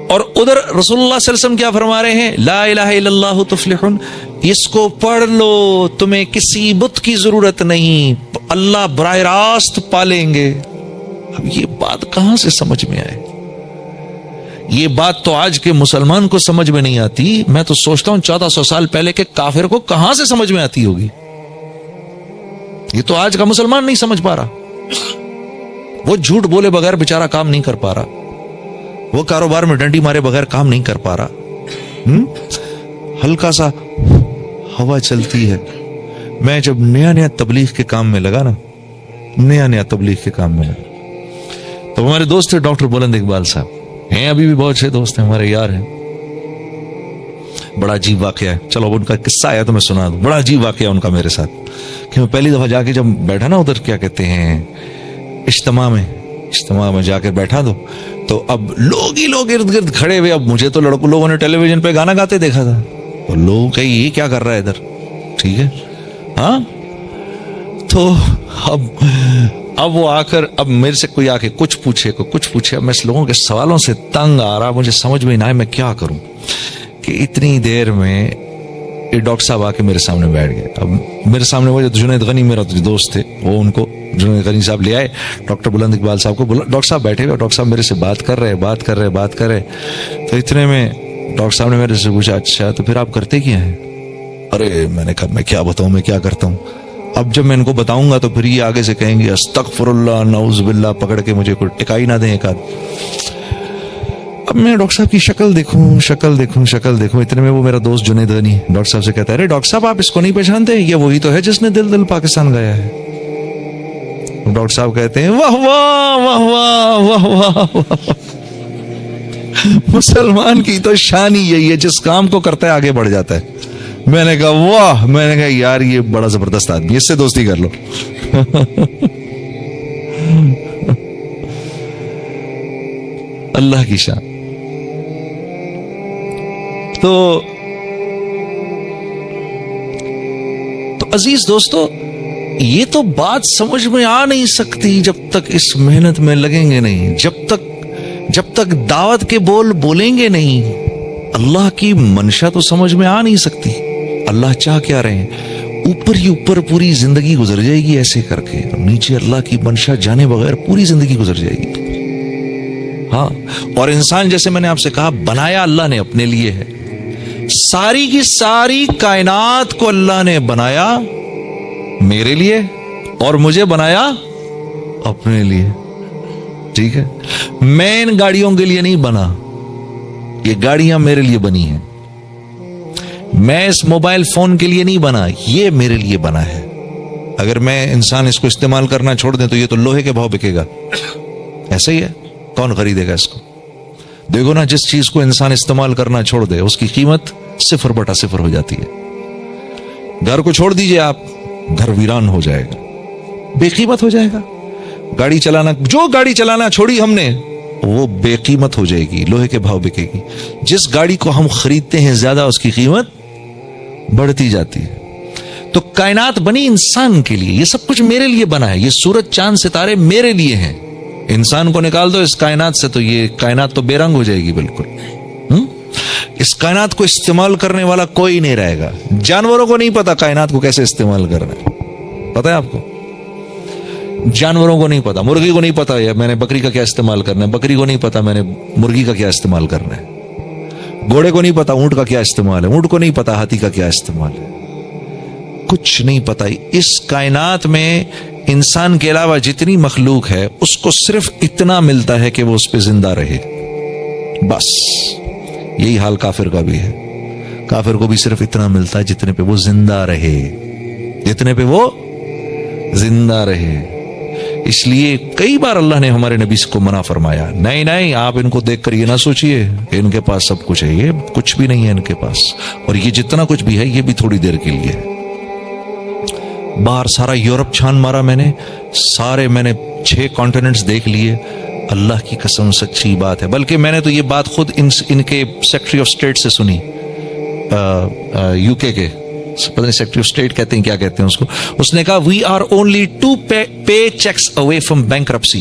اور ادھر رسول اللہ صلی اللہ علیہ وسلم کیا فرما رہے ہیں؟ لا الہ الا اللہ تفلحون، اس کو پڑھ لو، تمہیں کسی بت کی ضرورت نہیں، اللہ براہ راست پالیں گے۔ اب یہ بات کہاں سے سمجھ میں آئے؟ یہ بات تو آج کے مسلمان کو سمجھ میں نہیں آتی، میں تو سوچتا ہوں 1400 سال پہلے کے کافر کو کہاں سے سمجھ میں آتی ہوگی۔ یہ تو آج کا مسلمان نہیں سمجھ پا رہا، وہ جھوٹ بولے بغیر بیچارہ کام نہیں کر پا رہا، وہ کاروبار میں ڈنڈی مارے بغیر کام نہیں کر پا رہا۔ ہلکا سا ہوا چلتی ہے۔ میں جب نیا تبلیغ کے کام میں لگا نا، نیا تبلیغ کے کام میں لگا، تو ہمارے دوست تھے ڈاکٹر بلند اقبال صاحب، ہیں ابھی بھی بہت اچھے دوست ہیں ہمارے، یار ہیں۔ بڑا عجیب واقعہ ہے، چلو ان کا قصہ آیا تو میں سنا دوں۔ بڑا عجیب واقعہ ان کا میرے ساتھ کہ میں پہلی دفعہ جا کے جب بیٹھا نا ادھر، کیا کہتے ہیں، اجتماع میں جا کے بیٹھا تو اب لوگ ہی لوگ ارد گرد کھڑے ہوئے۔ اب مجھے تو لوگوں نے ٹیلی ویژن پہ گانا گاتے دیکھا تھا، اور لوگ کہ یہ کیا کر رہا ہے ادھر، ٹھیک ہے ہاں۔ تو اب وہ آ کر اب میرے سے کوئی آ کے کچھ پوچھے، اب میں اس لوگوں کے سوالوں سے تنگ آ رہا، مجھے سمجھ میں نہ آئے میں کیا کروں، کہ اتنی دیر میں یہ ڈاکٹر صاحب آ کے میرے سامنے بیٹھ گئے۔ اب میرے سامنے وہ جو جنید غنی میرا دوست تھے، وہ ان کو جنید غنی صاحب لے آئے، ڈاکٹر بلند اقبال صاحب کو بولا، ڈاکٹر صاحب بیٹھے ہوئے، ڈاکٹر صاحب میرے سے بات کر رہے، تو اتنے میں ڈاکٹر صاحب نے میرے سے پوچھا، اچھا تو پھر آپ کرتے کیا ہیں؟ ارے میں نے کہا میں کیا بتاؤں، میں کیا کرتا ہوں؟ اب جب میں ان کو بتاؤں گا تو پھر یہ آگے سے کہیں گے استغفر اللہ نعوذ باللہ، پکڑ کے مجھے کوئی ٹکائی نہ دیں ایک آدھ۔ اب میں ڈاکٹر صاحب کی شکل دیکھوں، اتنے میں وہ میرا دوست جنید غنی ڈاکٹر صاحب سے کہتا ہے، ارے ڈاکٹر صاحب آپ اس کو نہیں پہچانتے؟ یہ وہی تو ہے جس نے دل پاکستان گایا ہے۔ ڈاکٹر صاحب کہتے ہیں، واہ واہ واہ واہ واہ واہ، مسلمان کی تو شان ہی یہی ہے، جس کام کو کرتا ہے آگے بڑھ جاتا ہے۔ میں نے کہا واہ، میں نے کہا یار یہ بڑا زبردست آدمی، اس سے دوستی کر لو۔ اللہ کی شان۔ تو عزیز دوستو، یہ تو بات سمجھ میں آ نہیں سکتی جب تک اس محنت میں لگیں گے نہیں، جب تک دعوت کے بول بولیں گے نہیں، اللہ کی منشا تو سمجھ میں آ نہیں سکتی۔ اللہ چاہ کیا رہے ہیں؟ اوپر ہی اوپر پوری زندگی گزر جائے گی ایسے کر کے، نیچے اللہ کی منشا جانے بغیر پوری زندگی گزر جائے گی۔ ہاں، اور انسان جیسے میں نے آپ سے کہا بنایا اللہ نے اپنے لیے ہے، ساری کی ساری کائنات کو اللہ نے بنایا میرے لیے اور مجھے بنایا اپنے لیے، ٹھیک ہے؟ میں ان گاڑیوں کے لیے نہیں بنا، یہ گاڑیاں میرے لیے بنی ہیں۔ میں اس موبائل فون کے لیے نہیں بنا، یہ میرے لیے بنا ہے۔ اگر میں انسان اس کو استعمال کرنا چھوڑ دیں تو یہ تو لوہے کے بھاؤ بکے گا، ایسا ہی ہے، کون خریدے گا اس کو؟ دیکھو نا، جس چیز کو انسان استعمال کرنا چھوڑ دے اس کی قیمت 0/0 ہو جاتی ہے۔ گھر کو چھوڑ دیجئے آپ، گھر ویران ہو جائے گا، بے قیمت ہو جائے گا۔ گاڑی چلانا چھوڑی ہم نے، وہ بے قیمت ہو جائے گی، لوہے کے بھاؤ بکے گی۔ جس گاڑی کو ہم خریدتے ہیں زیادہ، اس کی قیمت بڑھتی جاتی ہے۔ تو کائنات بنی انسان کے لیے، یہ سب کچھ میرے لیے بنا ہے، یہ سورج چاند ستارے میرے لیے ہیں۔ انسان کو نکال دو اس کائنات سے تو یہ کائنات تو بے رنگ ہو جائے گی بالکل۔ اس کائنات کو استعمال کرنے والا کوئی نہیں رہے گا۔ جانوروں کو نہیں پتا کائنات کو کیسے استعمال کرنا ہے، پتا ہے آپ کو؟ جانوروں کو نہیں پتا، مرغی کو نہیں پتا میں نے بکری کا کیا استعمال کرنا ہے، بکری کو نہیں پتا میں نے مرغی کا کیا استعمال کرنا ہے، گھوڑے کو نہیں پتا اونٹ کا کیا استعمال ہے، اونٹ کو نہیں پتا ہاتھی کا کیا استعمال ہے، کچھ نہیں پتا۔ اس کائنات میں انسان کے علاوہ جتنی مخلوق ہے اس کو صرف اتنا ملتا ہے کہ وہ اس پہ زندہ رہے، بس۔ یہی حال کافر کا بھی ہے، کافر کو بھی صرف اتنا ملتا ہے جتنے پہ وہ زندہ رہے، جتنے پہ وہ زندہ رہے۔ اس لیے کئی بار اللہ نے ہمارے نبی کو منع فرمایا، نہیں آپ ان کو دیکھ کر یہ نہ سوچئے کہ ان کے پاس سب کچھ ہے، یہ کچھ بھی نہیں ہے ان کے پاس، اور یہ جتنا کچھ بھی ہے یہ بھی تھوڑی دیر کے لیے ہے۔ باہر سارا یورپ چھان مارا میں نے 6 کانٹیننٹس دیکھ لیے، اللہ کی قسم سچی بات ہے۔ بلکہ میں نے تو یہ بات خود ان کے سیکرٹری آف اسٹیٹ سے سنی، یو کے پتہ نہیں سیکرٹری آف اسٹیٹ کہتے ہیں کیا کہتے ہیں اس کو، اس نے کہا we are only 2 paychecks away from bankruptcy۔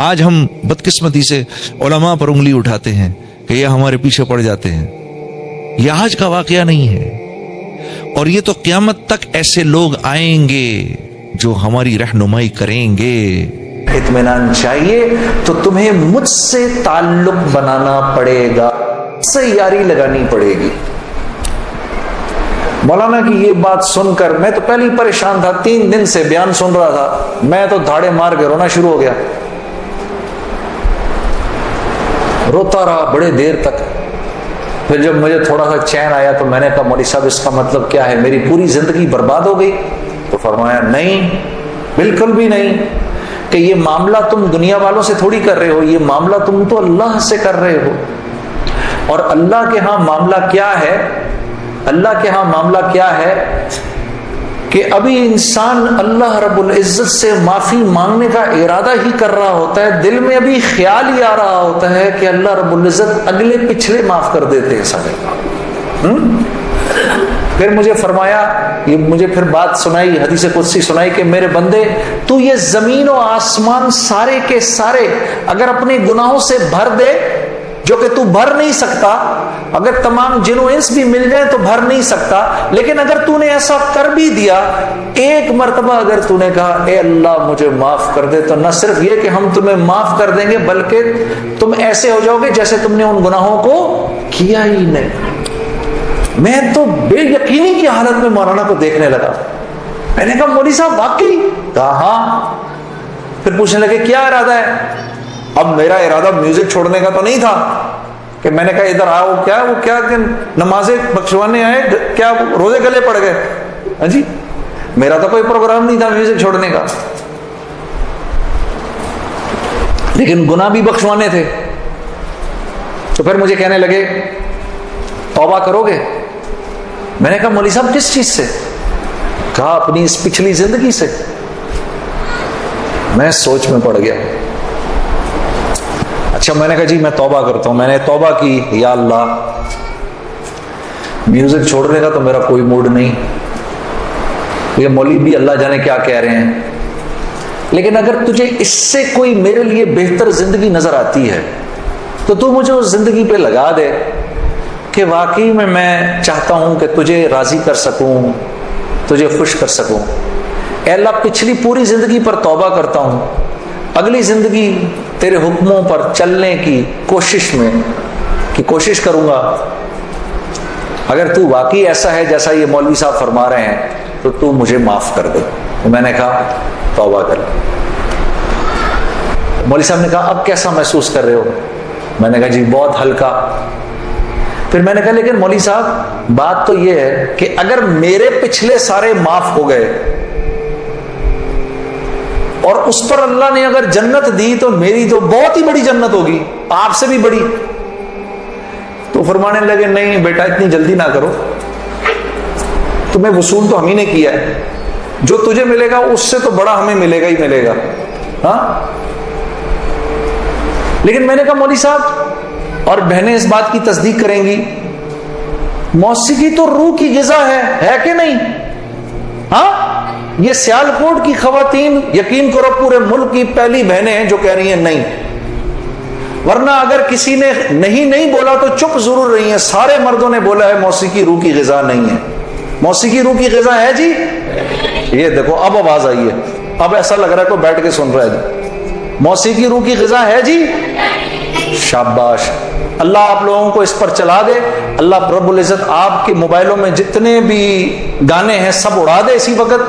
آج ہم بدقسمتی سے علماء پر انگلی اٹھاتے ہیں کہ یہ ہمارے پیچھے پڑ جاتے ہیں. یہ آج کا واقعہ نہیں ہے، اور یہ تو قیامت تک ایسے لوگ آئیں گے جو ہماری رہنمائی کریں گے. اطمینان چاہیے تو تمہیں مجھ سے تعلق بنانا پڑے گا، سے یاری لگانی پڑے گی. مولانا کی یہ بات سن کر میں تو پہلے ہی پریشان تھا، 3 دن سے بیان سن رہا تھا، میں تو دھاڑے مار کے رونا شروع ہو گیا. روتا رہا بڑے دیر تک. پھر جب مجھے تھوڑا سا چین آیا تو میں نے کہا مولوی صاحب اس کا مطلب کیا ہے، میری پوری زندگی برباد ہو گئی؟ تو فرمایا نہیں، بالکل بھی نہیں، کہ یہ معاملہ تم دنیا والوں سے تھوڑی کر رہے ہو، یہ معاملہ تم تو اللہ سے کر رہے ہو. اور اللہ کے ہاں معاملہ کیا ہے؟ اللہ کے ہاں معاملہ کیا ہے کہ ابھی انسان اللہ رب العزت سے معافی مانگنے کا ارادہ ہی کر رہا ہوتا ہے، دل میں ابھی خیال ہی آ رہا ہوتا ہے کہ اللہ رب العزت اگلے پچھلے معاف کر دیتے ہیں سارے. پھر مجھے فرمایا، یہ مجھے پھر بات سنائی، حدیث قدسی سنائی کہ میرے بندے تو یہ زمین و آسمان سارے کے سارے اگر اپنے گناہوں سے بھر دے، جو کہ تو بھر نہیں سکتا، اگر تمام جن و انس بھی مل جائیں تو بھر نہیں سکتا، لیکن اگر تو نے ایسا کر بھی دیا، ایک مرتبہ اگر تو نے کہا اے اللہ مجھے معاف کر دے، تو نہ صرف یہ کہ ہم تمہیں معاف کر دیں گے بلکہ تم ایسے ہو جاؤ گے جیسے تم نے ان گناہوں کو کیا ہی نہیں. میں تو بے یقینی کی حالت میں مولانا کو دیکھنے لگا. میں نے کہا مولوی صاحب واقعی؟ کہا ہاں. پھر پوچھنے لگے کیا ارادہ ہے؟ اب میرا ارادہ میوزک چھوڑنے کا تو نہیں تھا کہ میں نے کہا ادھر آؤ، کیا کہ نمازیں بخشوانے آئے، کیا روزے گلے پڑ گئے؟ ہاں جی، میرا تو کوئی پروگرام نہیں تھا میوزک چھوڑنے کا، لیکن گناہ بھی بخشوانے تھے. تو پھر مجھے کہنے لگے توبہ کرو گے؟ میں نے کہا مولوی صاحب کس چیز سے؟ کہا اپنی اس پچھلی زندگی سے. میں سوچ میں پڑ گیا. اچھا، میں نے کہا جی میں توبہ کرتا ہوں. میں نے توبہ کی، یا اللہ میوزک چھوڑنے کا تو میرا کوئی موڈ نہیں، یہ مولوی بھی اللہ جانے کیا کہہ رہے ہیں، لیکن اگر تجھے اس سے کوئی میرے لیے بہتر زندگی نظر آتی ہے تو تو مجھے اس زندگی پہ لگا دے کہ واقعی میں چاہتا ہوں کہ تجھے راضی کر سکوں، تجھے خوش کر سکوں. اے اللہ پچھلی پوری زندگی پر توبہ کرتا ہوں، اگلی زندگی تیرے حکموں پر چلنے کی کوشش کروں گا. اگر تو واقعی ایسا ہے جیسا یہ مولوی صاحب فرما رہے ہیں تو تو مجھے معاف کر دے. میں نے کہا توبہ کر. مولوی صاحب نے کہا اب کیسا محسوس کر رہے ہو؟ میں نے کہا جی بہت ہلکا. پھر میں نے کہا لیکن مولوی صاحب بات تو یہ ہے کہ اگر میرے پچھلے سارے معاف ہو گئے اور اس پر اللہ نے اگر جنت دی تو میری تو بہت ہی بڑی جنت ہوگی، آپ سے بھی بڑی. تو فرمانے لگے نہیں بیٹا اتنی جلدی نہ کرو، تمہیں وصول تو ہم ہی نے کیا ہے، جو تجھے ملے گا اس سے تو بڑا ہمیں ملے گا ہی ملے گا. ہاں، لیکن میں نے کہا مولوی صاحب، اور بہنیں اس بات کی تصدیق کریں گی، موسیقی تو روح کی غذا ہے کہ نہیں؟ ہاں، یہ سیالکوٹ کی خواتین یقین کرو پورے ملک کی پہلی بہنیں ہیں جو کہہ رہی ہیں نہیں، ورنہ اگر کسی نے نہیں بولا تو چپ ضرور رہی ہیں. سارے مردوں نے بولا ہے موسیقی روح کی غذا نہیں ہے. موسیقی روح کی غذا ہے جی. یہ دیکھو اب آواز آئی ہے، اب ایسا لگ رہا ہے کوئی بیٹھ کے سن رہا ہے جی. موسیقی روح کی غذا ہے جی. شاباش، اللہ آپ لوگوں کو اس پر چلا دے. اللہ رب العزت آپ کے موبائلوں میں جتنے بھی گانے ہیں سب اڑا دے اسی وقت.